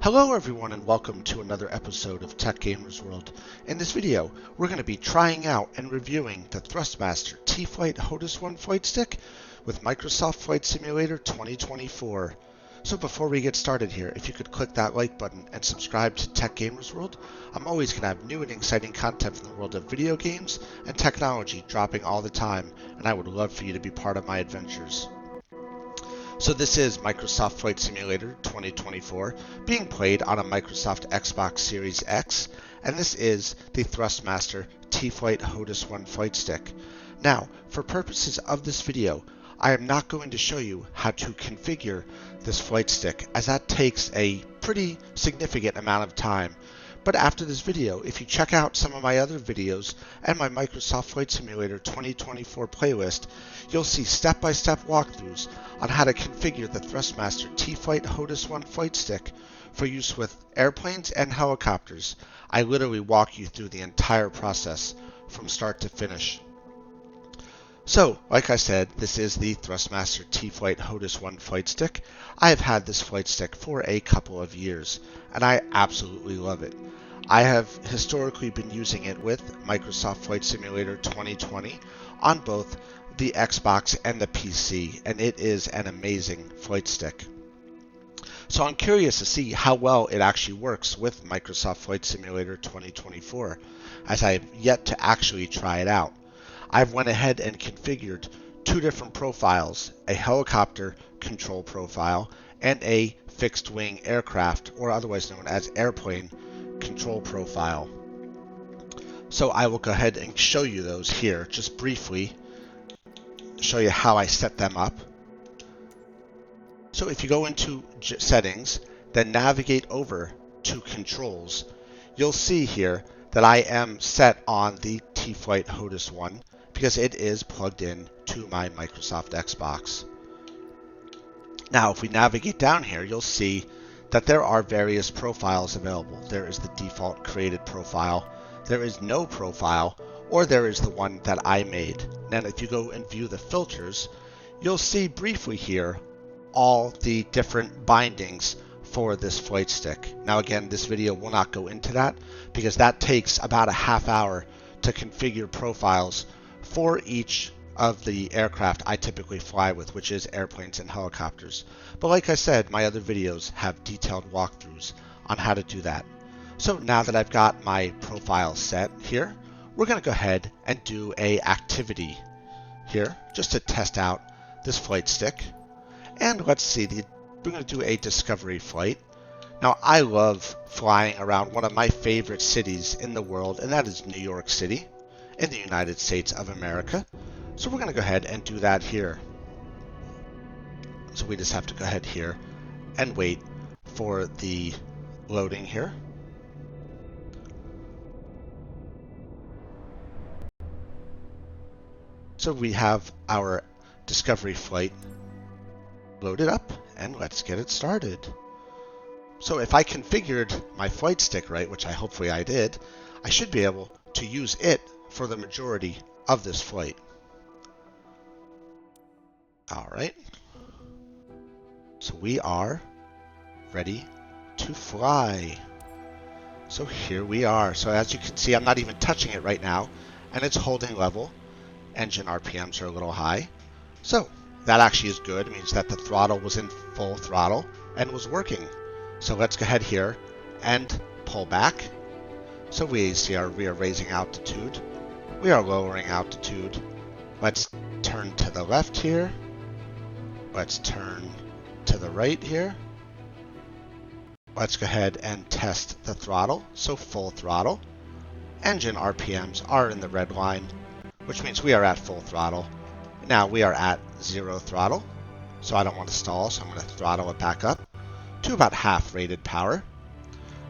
Hello everyone and welcome to another episode of Tech Gamers World. In this video, we're going to be trying out and reviewing the THRUSTMASTER T.FLIGHT HOTAS 1 flight stick with Microsoft Flight Simulator 2024. So before we get started here, if you could click that like button and subscribe to Tech Gamers World, I'm always going to have new and exciting content from the world of video games and technology dropping all the time, and I would love for you to be part of my adventures. So this is Microsoft Flight Simulator 2024 being played on a Microsoft Xbox Series X, and this is the THRUSTMASTER T.FLIGHT HOTAS 1 flight stick. Now, for purposes of this video, I am not going to show you how to configure this flight stick, as that takes a pretty significant amount of time. But after this video, if you check out some of my other videos and my Microsoft Flight Simulator 2024 playlist, you'll see step-by-step walkthroughs on how to configure the THRUSTMASTER T.FLIGHT HOTAS 1 flight stick for use with airplanes and helicopters. I literally walk you through the entire process from start to finish. So, like I said, this is the THRUSTMASTER T.FLIGHT HOTAS 1 flight stick. I have had this flight stick for a couple of years, and I absolutely love it. I have historically been using it with Microsoft Flight Simulator 2020 on both the Xbox and the PC, and it is an amazing flight stick. So I'm curious to see how well it actually works with Microsoft Flight Simulator 2024, as I have yet to actually try it out. I've went ahead and configured two different profiles, a helicopter control profile and a fixed wing aircraft, or otherwise known as airplane control profile. So I will go ahead and show you those here, just briefly show you how I set them up. So if you go into settings, then navigate over to controls, you'll see here that I am set on the T.FLIGHT HOTAS 1 because it is plugged in to my Microsoft Xbox. Now, if we navigate down here, you'll see that there are various profiles available. There is the default created profile, there is no profile, or there is the one that I made. Now, if you go and view the filters, you'll see briefly here all the different bindings for this flight stick. Now, again, this video will not go into that because that takes about a half hour to configure profiles for each of the aircraft I typically fly with, which is airplanes and helicopters. But like I said, my other videos have detailed walkthroughs on how to do that. So now that I've got my profile set here, we're going to go ahead and do a activity here just to test out this flight stick. And let's see, we're going to do a discovery flight. Now, I love flying around one of my favorite cities in the world, and that is New York City in the United States of America. So we're going to go ahead and do that here. So we just have to go ahead here and wait for the loading here. So we have our discovery flight loaded up, and let's get it started. So if I configured my flight stick right, which hopefully I did, I should be able to use it for the majority of this flight. All right. So we are ready to fly. So here we are. So as you can see, I'm not even touching it right now, and it's holding level. Engine RPMs are a little high. So that actually is good. It means that the throttle was in full throttle and was working. So let's go ahead here and pull back. So we see we are raising altitude. We are lowering altitude. Let's turn to the left here. Let's turn to the right here. Let's go ahead and test the throttle. So full throttle. Engine RPMs are in the red line, which means we are at full throttle. Now we are at zero throttle, so I don't want to stall, so I'm going to throttle it back up to about half rated power.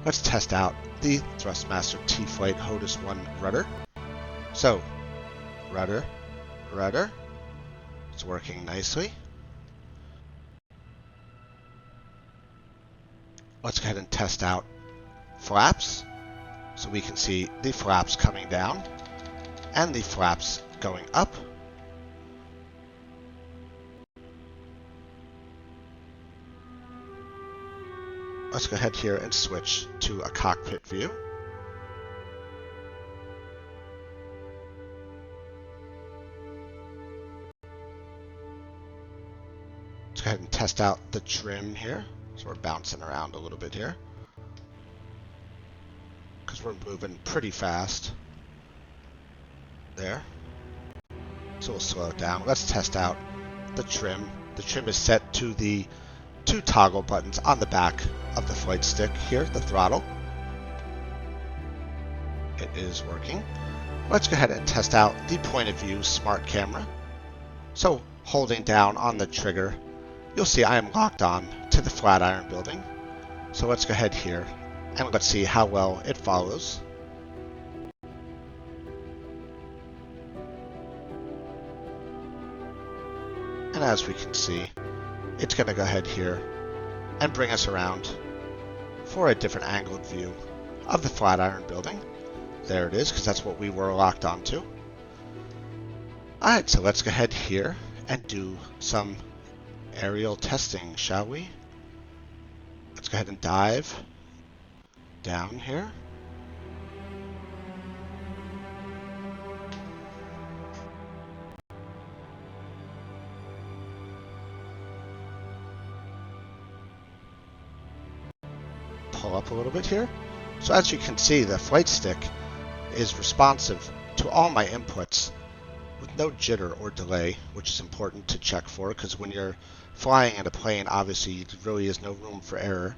Let's test out the THRUSTMASTER T.FLIGHT HOTAS 1 rudder. So, rudder, it's working nicely. Let's go ahead and test out flaps, so we can see the flaps coming down and the flaps going up. let's go ahead here and switch to a cockpit view. Let's go ahead and test out the trim here. So we're bouncing around a little bit here because we're moving pretty fast. There. So we'll slow it down. Let's test out the trim. The trim is set to the 2 toggle buttons on the back of the flight stick here, the throttle. It is working. Let's go ahead and test out the point of view smart camera. So holding down on the trigger, you'll see I am locked on to the Flatiron building. So let's go ahead here and let's see how well it follows. And as we can see, it's going to go ahead here and bring us around for a different angled view of the Flatiron building. There it is, because that's what we were locked onto. Alright, so let's go ahead here and do some aerial testing, shall we? Let's go ahead and dive down here. Pull up a little bit here. So as you can see, the flight stick is responsive to all my inputs with no jitter or delay, which is important to check for, because when you're flying in a plane, obviously there really is no room for error.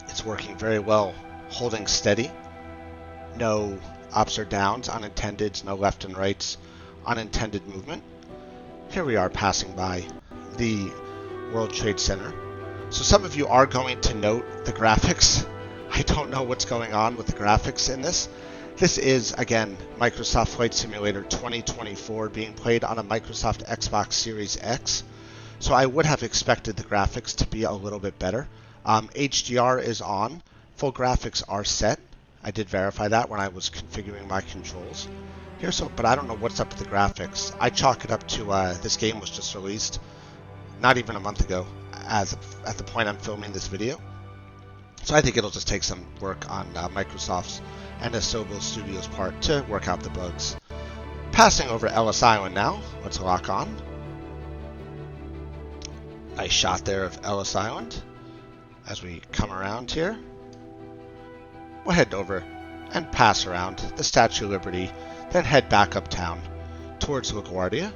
It's working very well, holding steady. No ups or downs, unintendeds, no left and rights, unintended movement. Here we are passing by the World Trade Center. So some of you are going to note the graphics. I don't know what's going on with the graphics in this. This is, again, Microsoft Flight Simulator 2024 being played on a Microsoft Xbox Series X. So I would have expected the graphics to be a little bit better. HDR is on. Full graphics are set. I did verify that when I was configuring my controls here. But I don't know what's up with the graphics. I chalk it up to this game was just released not even a month ago at the point I'm filming this video. So I think it'll just take some work on Microsoft's and Asobo Studios' part to work out the bugs. Passing over Ellis Island now. Let's lock on. Nice shot there of Ellis Island. As we come around here, we'll head over and pass around the Statue of Liberty, then head back uptown towards LaGuardia.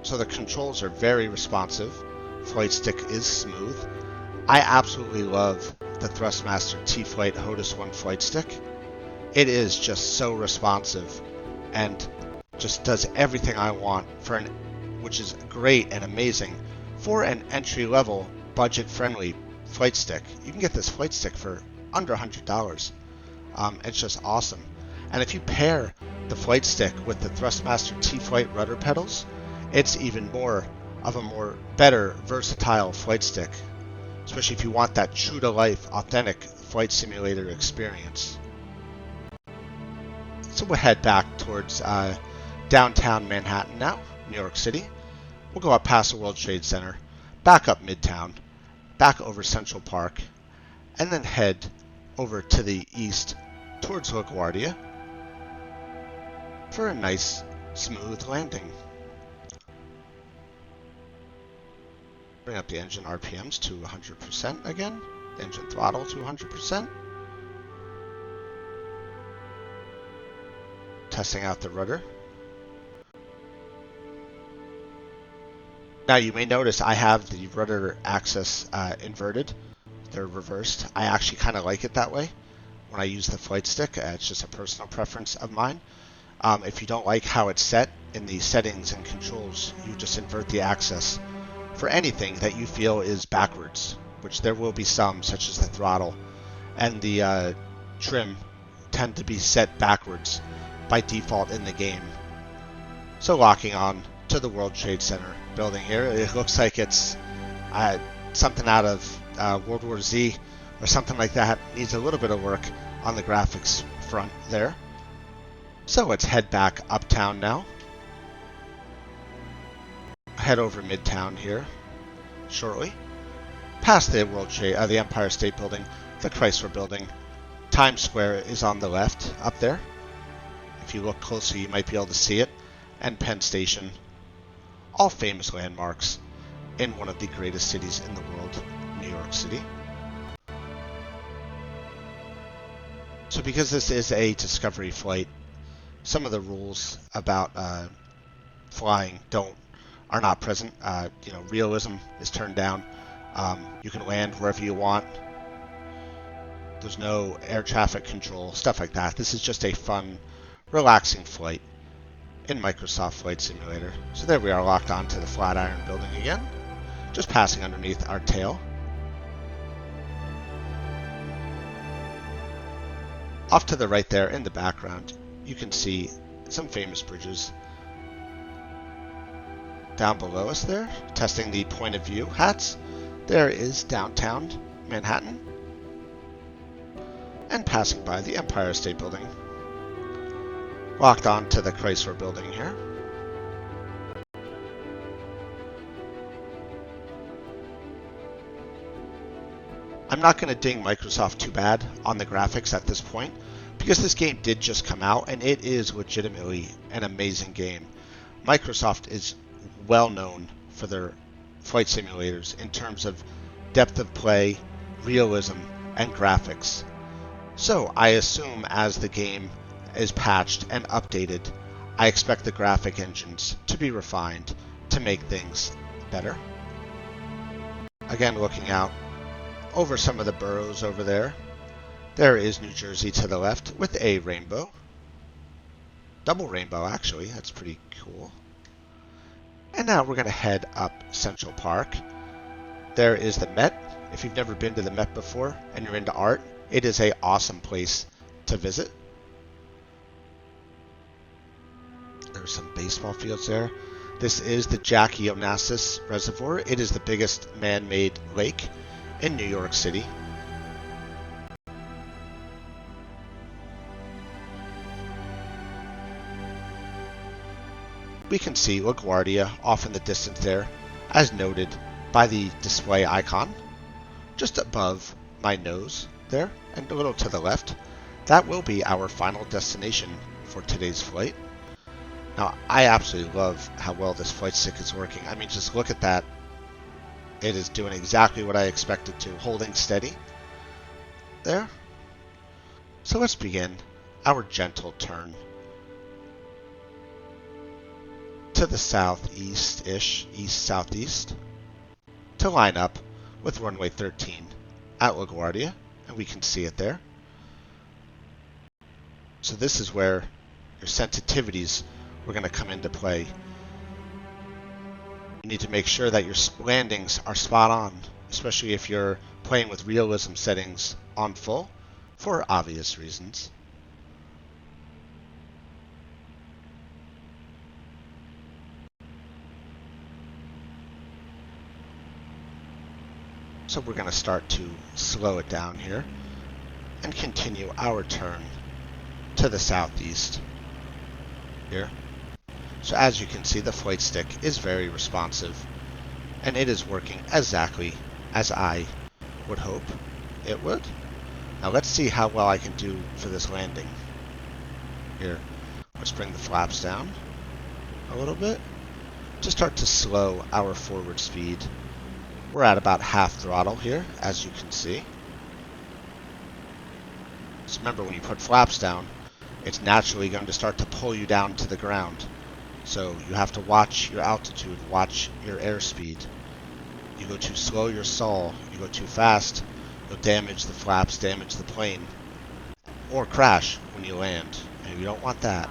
So the controls are very responsive. Flight stick is smooth. I absolutely love the THRUSTMASTER T.FLIGHT HOTAS 1 flight stick. It is just so responsive and just does everything I want for which is great and amazing for an entry-level, budget-friendly flight stick. You can get this flight stick for under $100. It's just awesome. And if you pair the flight stick with the THRUSTMASTER T.FLIGHT rudder pedals, it's even more of a better, versatile flight stick, especially if you want that true-to-life, authentic flight simulator experience. So we'll head back towards downtown Manhattan now, New York City. We'll go up past the World Trade Center, back up Midtown, back over Central Park, and then head over to the east towards LaGuardia for a nice, smooth landing. Bring up the engine RPMs to 100% again, engine throttle to 100%. Testing out the rudder. Now you may notice I have the rudder axis inverted. They're reversed. I actually kind of like it that way when I use the flight stick. It's just a personal preference of mine. If you don't like how it's set in the settings and controls, you just invert the axis for anything that you feel is backwards, which there will be some, such as the throttle and the trim tend to be set backwards by default in the game. So locking on to the World Trade Center building here, it looks like it's something out of World War Z or something like that. Needs a little bit of work on the graphics front there. So let's head back uptown now. head over Midtown here shortly. Past the the Empire State Building, the Chrysler Building. Times Square is on the left, up there. If you look closer, you might be able to see it. And Penn Station. All famous landmarks in one of the greatest cities in the world, New York City. So because this is a discovery flight, some of the rules about flying are not present. Realism is turned down. You can land wherever you want. There's no air traffic control, stuff like that. This is just a fun, relaxing flight in Microsoft Flight Simulator. So there we are, locked onto the Flatiron Building again, just passing underneath our tail. Off to the right there in the background, you can see some famous bridges. Down below us there, testing the point of view hats, there is downtown Manhattan. And passing by the Empire State Building. Locked on to the Chrysler Building here. I'm not going to ding Microsoft too bad on the graphics at this point, because this game did just come out and it is legitimately an amazing game. Microsoft is well known for their flight simulators in terms of depth of play, realism, and graphics. So I assume as the game is patched and updated, I expect the graphic engines to be refined to make things better. Again, looking out over some of the boroughs over there, there is New Jersey to the left with a rainbow. Double rainbow, actually. That's pretty cool. And now we're going to head up Central Park. There is the Met. If you've never been to the Met before and you're into art, it is an awesome place to visit. There's some baseball fields there. This is the Jackie Onassis Reservoir. It is the biggest man-made lake in New York City. We can see LaGuardia off in the distance there, as noted by the display icon, just above my nose there, and a little to the left. That will be our final destination for today's flight. Now, I absolutely love how well this flight stick is working. I mean, just look at that. It is doing exactly what I expected to, holding steady there. So let's begin our gentle turn to the southeast-ish, east-southeast, to line up with runway 13 at LaGuardia, and we can see it there. So this is where your sensitivities were going to come into play. You need to make sure that your landings are spot on, especially if you're playing with realism settings on full, for obvious reasons. So we're going to start to slow it down here and continue our turn to the southeast here. So as you can see, the flight stick is very responsive and it is working exactly as I would hope it would. Now let's see how well I can do for this landing. Here, let's bring the flaps down a little bit to start to slow our forward speed. We're at about half throttle here, as you can see. So remember, when you put flaps down, it's naturally going to start to pull you down to the ground. So you have to watch your altitude, watch your airspeed. You go too slow, you'll stall. You go too fast, you'll damage the flaps, damage the plane, or crash when you land. And you don't want that.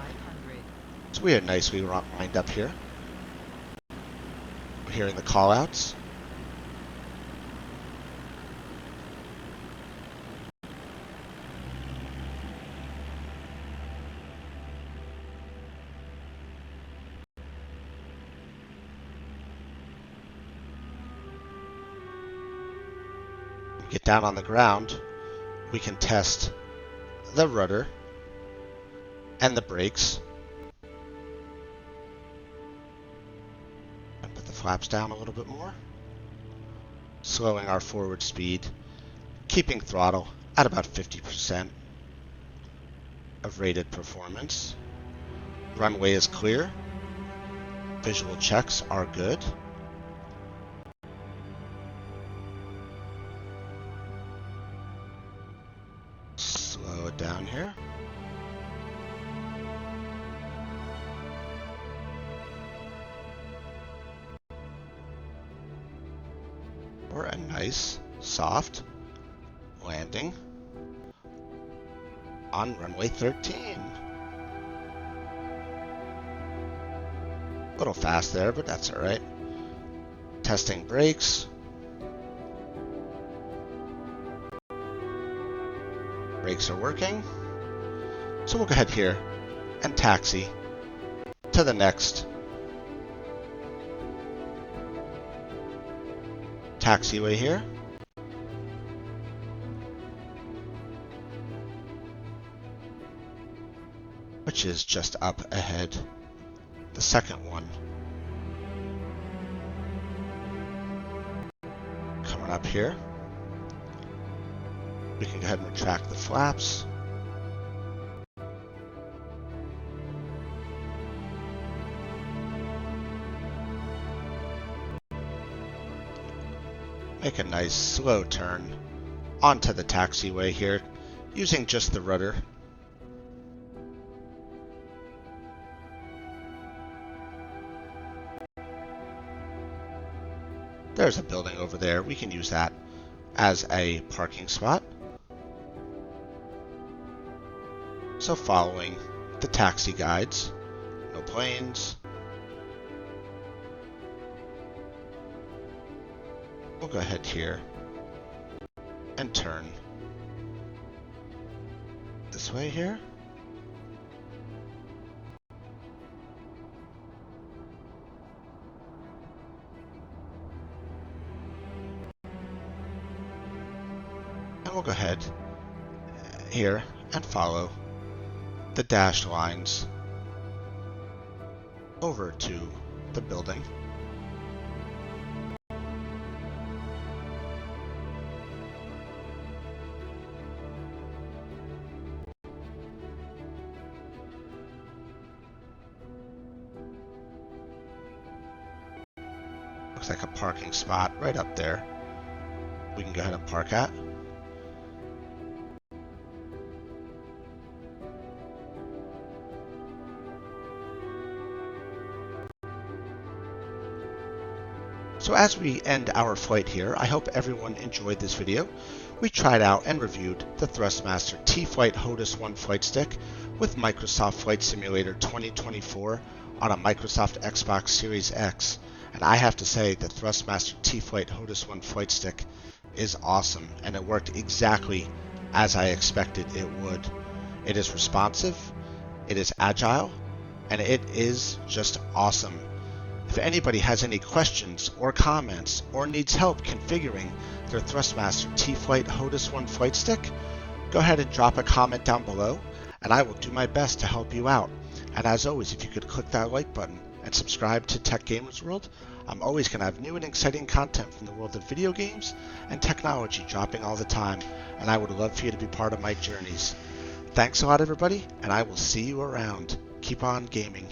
So we are nicely lined up here. We're hearing the call-outs. Get down on the ground, we can test the rudder and the brakes. And put the flaps down a little bit more. Slowing our forward speed, keeping throttle at about 50% of rated performance. Runway is clear. Visual checks are good. Slow it down here. For a nice, soft landing on runway 13. A little fast there, but that's all right. Testing brakes. Brakes are working. So we'll go ahead here and taxi to the next taxiway here. Which is just up ahead. The second one. Coming up here. We can go ahead and retract the flaps. Make a nice slow turn onto the taxiway here, using just the rudder. There's a building over there. We can use that as a parking spot. So following the taxi guides, no planes. We'll go ahead here and turn this way here. And we'll go ahead here and follow the dashed lines over to the building. Looks like a parking spot right up there. We can go ahead and park at. So as we end our flight here, I hope everyone enjoyed this video. We tried out and reviewed the THRUSTMASTER T.FLIGHT HOTAS 1 flight stick with Microsoft Flight Simulator 2024 on a Microsoft Xbox Series X. And I have to say the THRUSTMASTER T.FLIGHT HOTAS 1 flight stick is awesome, and it worked exactly as I expected it would. It is responsive, it is agile, and it is just awesome. If anybody has any questions or comments or needs help configuring their THRUSTMASTER T.FLIGHT HOTAS 1 flight stick, go ahead and drop a comment down below and I will do my best to help you out. And as always, if you could click that like button and subscribe to Tech Gamers World, I'm always going to have new and exciting content from the world of video games and technology dropping all the time, and I would love for you to be part of my journeys. Thanks a lot, everybody, and I will see you around. Keep on gaming.